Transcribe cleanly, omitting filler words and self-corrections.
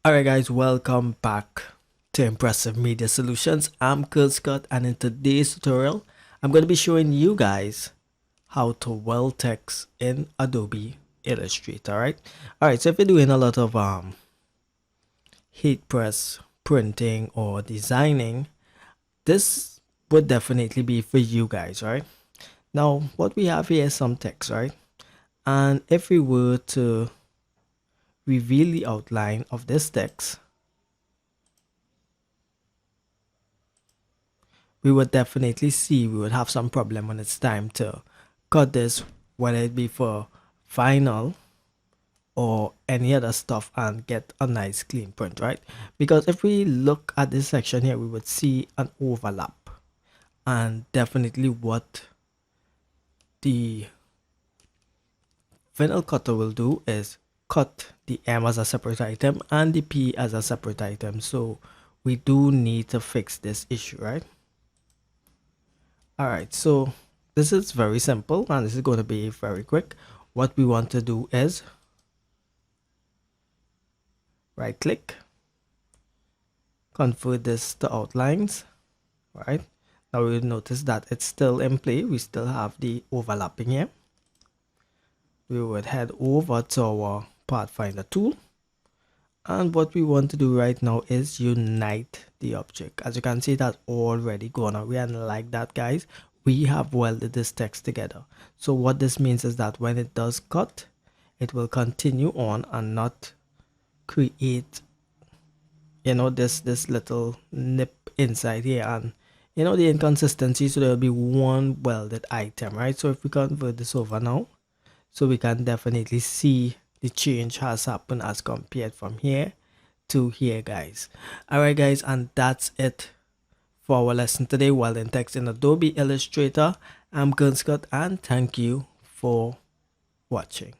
Alright guys, welcome back to Impressive Media Solutions. I'm Cricut, and in today's tutorial I'm going to be showing you guys how to weld text in Adobe Illustrator. Alright, so if you're doing a lot of heat press printing or designing, this would definitely be for you guys. Right now, what we have here is some text, right? And if we were to reveal the outline of this text, we would definitely see we would have some problem when it's time to cut this, whether it be for vinyl or any other stuff, and get a nice clean print, right? Because if we look at this section here, we would see an overlap, and definitely what the vinyl cutter will do is cut the M as a separate item and the P as a separate item. So we do need to fix this issue, right? Alright, so this is very simple and this is going to be very quick. What we want to do is right click, convert this to outlines. Right now we'll notice that it's still in play. We still have the overlapping here. We would head over to our Pathfinder tool, and what we want to do right now is unite the object. As you can see, that's already gone away, and like that, guys, we have welded this text together. So what this means is that when it does cut, it will continue on and not create, this little nip inside here, and the inconsistency. So there'll be one welded item, right? So if we convert this over now, so we can definitely see the change has happened as compared from here to here, guys. Alright guys, and that's it for our lesson today, welding text in Adobe Illustrator. I'm Cricut, and thank you for watching.